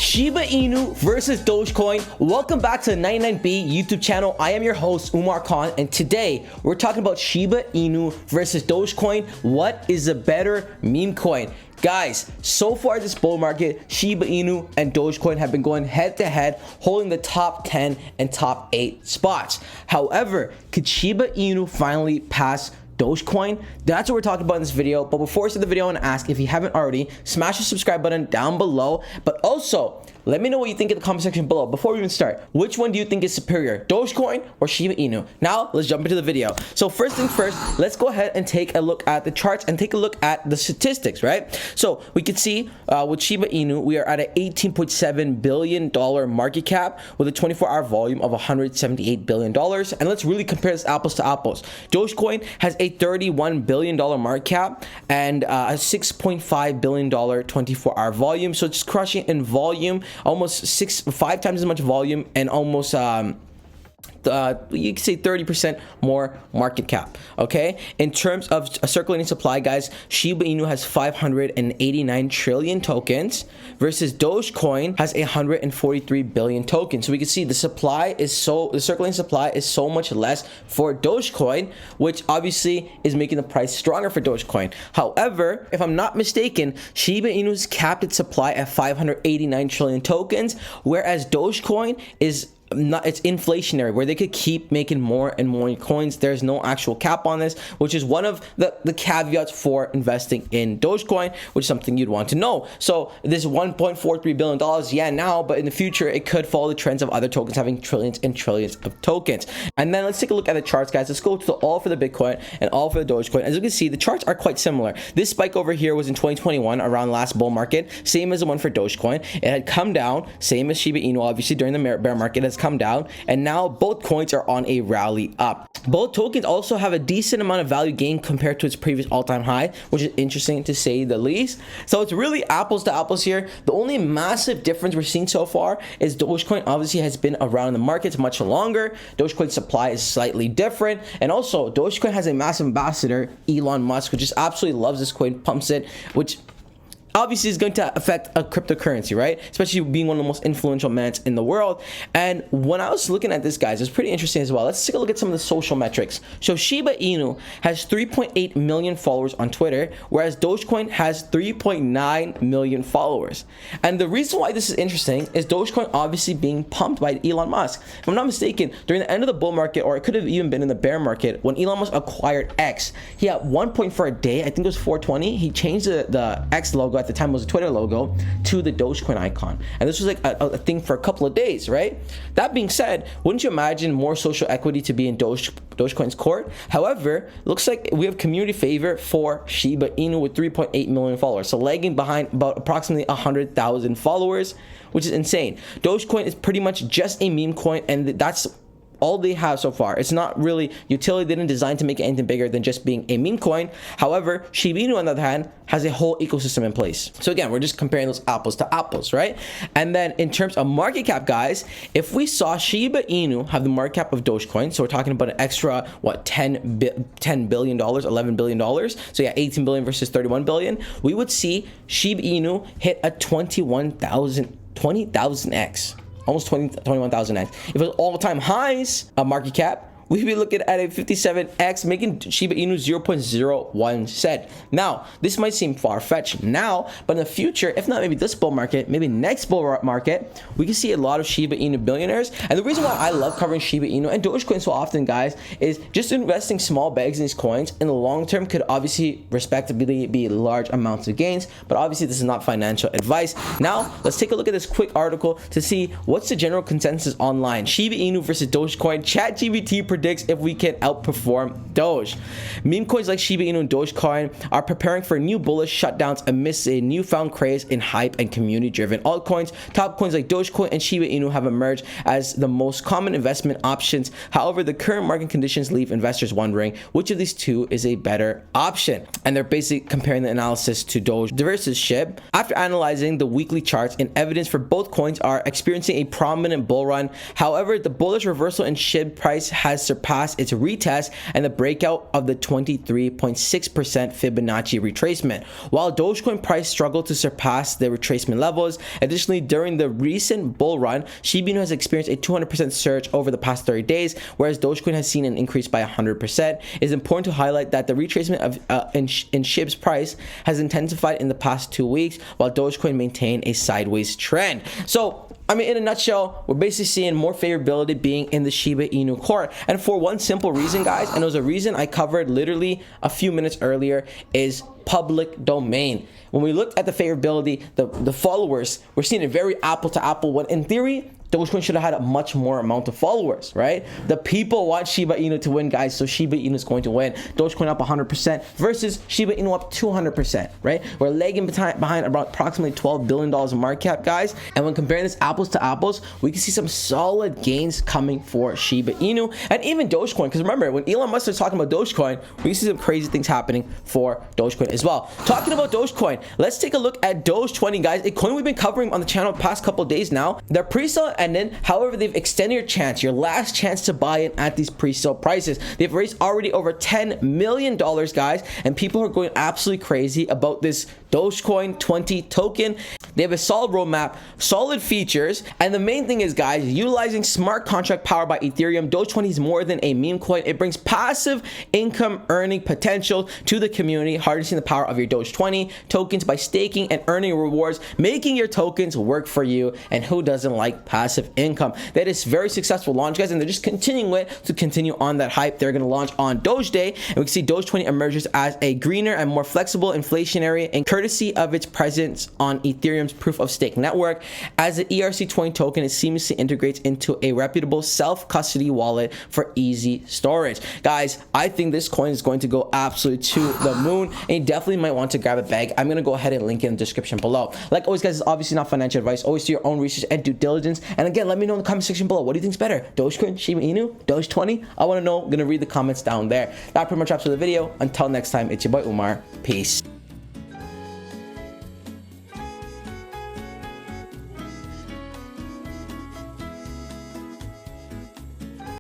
Shiba Inu versus Dogecoin. Welcome back to the 99B YouTube channel. I am your host, Umar Khan, and today we're talking about Shiba Inu versus Dogecoin. What is a better meme coin? Guys, so far this bull market, Shiba Inu and Dogecoin have been going head to head, holding the top 10 and top 8 spots. However, could Shiba Inu finally pass Dogecoin? That's what we're talking about in this video. But before we start the video, I want to ask, if you haven't already, smash the subscribe button down below. But also, let me know what you think in the comment section below. Before we even start, which one do you think is superior, Dogecoin or Shiba Inu? Now, let's jump into the video. So first things first, let's go ahead and take a look at the charts and take a look at the statistics, right? So we can see with Shiba Inu, we are at an $18.7 billion market cap with a 24-hour volume of $178 billion. And let's really compare this apples to apples. Dogecoin has a $31 billion market cap and a $6.5 billion 24-hour volume. So it's crushing in volume, almost 5 times as much volume, and almost you can say 30% more market cap. Okay, in terms of circulating supply, guys, Shiba Inu has 589 trillion tokens versus Dogecoin has 143 billion tokens. So we can see the circulating supply is so much less for Dogecoin, which obviously is making the price stronger for Dogecoin. However, if I'm not mistaken, Shiba Inu's capped its supply at 589 trillion tokens, whereas Dogecoin is not, it's inflationary, where they could keep making more and more coins. There's no actual cap on this, which is one of the caveats for investing in Dogecoin, which is something you'd want to know. So this $1.43 billion, yeah, now, but in the future it could follow the trends of other tokens having trillions and trillions of tokens. And then let's take a look at the charts, guys. Let's go to all for the Bitcoin and all for the Dogecoin. As you can see, the charts are quite similar. This spike over here was in 2021 around last bull market, same as the one for Dogecoin. It had come down, same as Shiba Inu, obviously during the bear market. Has come down, and now both coins are on a rally up. Both tokens also have a decent amount of value gain compared to its previous all-time high, which is interesting to say the least. So it's really apples to apples here. The only massive difference we're seeing so far is Dogecoin obviously has been around the markets much longer. Dogecoin supply is slightly different, and also Dogecoin has a massive ambassador, Elon Musk, who just absolutely loves this coin, pumps it, which obviously is going to affect a cryptocurrency, right? Especially being one of the most influential men in the world. And when I was looking at this, guys, it's pretty interesting as well. Let's take a look at some of the social metrics. So Shiba Inu has 3.8 million followers on Twitter, whereas Dogecoin has 3.9 million followers. And the reason why this is interesting is Dogecoin obviously being pumped by Elon Musk. If I'm not mistaken, during the end of the bull market, or it could have even been in the bear market, when Elon Musk acquired X, he at one point for a day, I think it was 420, he changed the X logo, at the time it was a Twitter logo, to the Dogecoin icon. And this was like a thing for a couple of days, right? That being said, wouldn't you imagine more social equity to be in Dogecoin's court? However, looks like we have community favor for Shiba Inu with 3.8 million followers, so lagging behind about approximately 100,000 followers, which is insane. Dogecoin is pretty much just a meme coin, and that's all they have so far. It's not really utility. They didn't design to make it anything bigger than just being a meme coin. However, Shiba Inu, on the other hand, has a whole ecosystem in place. So again, we're just comparing those apples to apples, right? And then in terms of market cap, guys, if we saw Shiba Inu have the market cap of Dogecoin, so we're talking about an extra, what, $10 billion, $11 billion. So yeah, 18 billion versus 31 billion. We would see Shiba Inu hit a 20,000x. Almost 21,000x. If it was all-time highs market cap, we'd be looking at a 57x, making Shiba Inu 0.01 cent. Now, this might seem far-fetched now, but in the future, if not maybe this bull market, maybe next bull market, we can see a lot of Shiba Inu billionaires. And the reason why I love covering Shiba Inu and Dogecoin so often, guys, is just investing small bags in these coins in the long term could obviously respectively be large amounts of gains, but obviously this is not financial advice. Now, let's take a look at this quick article to see what's the general consensus online. Shiba Inu versus Dogecoin. ChatGPT predicts if we can outperform Doge. Meme coins like Shiba Inu and Dogecoin are preparing for new bullish shutdowns amidst a newfound craze in hype and community-driven altcoins. Top coins like Dogecoin and Shiba Inu have emerged as the most common investment options. However, the current market conditions leave investors wondering which of these two is a better option. And they're basically comparing the analysis to Doge versus Shib. After analyzing the weekly charts and evidence for both coins are experiencing a prominent bull run. However, the bullish reversal in Shib price has surpassed its retest and the breakout of the 23.6% Fibonacci retracement, while Dogecoin price struggled to surpass the retracement levels. Additionally, during the recent bull run, Shiba Inu has experienced a 200% surge over the past 30 days, whereas Dogecoin has seen an increase by 100%. It is important to highlight that the retracement of in SHIB's price has intensified in the past 2 weeks, while Dogecoin maintained a sideways trend. So, I mean, in a nutshell, we're basically seeing more favorability being in the Shiba Inu court. And for one simple reason, guys, and it was a reason I covered literally a few minutes earlier, is public domain. When we looked at the favorability, the followers, we're seeing a very apple to apple, when in theory, Dogecoin should have had a much more amount of followers, right? The people want Shiba Inu to win, guys, so Shiba Inu is going to win. Dogecoin up 100% versus Shiba Inu up 200%, right? We're lagging behind about approximately $12 billion in market cap, guys. And when comparing this apples to apples, we can see some solid gains coming for Shiba Inu and even Dogecoin. Because remember, when Elon Musk starts talking about Dogecoin, we see some crazy things happening for Dogecoin as well. Talking about Dogecoin, let's take a look at Doge 20, guys. A coin we've been covering on the channel the past couple days now. They're pre-sale ended. However, they've extended your chance, your last chance to buy in at these pre-sale prices. They've raised already over $10 million, guys, and people are going absolutely crazy about this Dogecoin 20 token. They have a solid roadmap, solid features, and the main thing is, guys, utilizing smart contract powered by Ethereum, Doge 20 is more than a meme coin. It brings passive income earning potential to the community, harnessing the power of your Doge 20 tokens by staking and earning rewards, making your tokens work for you. And who doesn't like passive income? That is very successful launch, guys, and they're just continuing it to continue on that hype. They're going to launch on Doge Day, and we can see Doge 20 emerges as a greener and more flexible inflationary, and courtesy of its presence on Ethereum's proof of stake network. As the ERC20 token, it seamlessly integrates into a reputable self-custody wallet for easy storage. Guys, I think this coin is going to go absolutely to the moon, and you definitely might want to grab a bag. I'm going to go ahead and link it in the description below. Like always, guys, it's obviously not financial advice. Always do your own research and due diligence. And again, let me know in the comment section below. What do you think is better? Dogecoin, Shiba Inu, Doge 20? I want to know. I'm going to read the comments down there. That pretty much wraps up the video. Until next time, it's your boy Umar. Peace.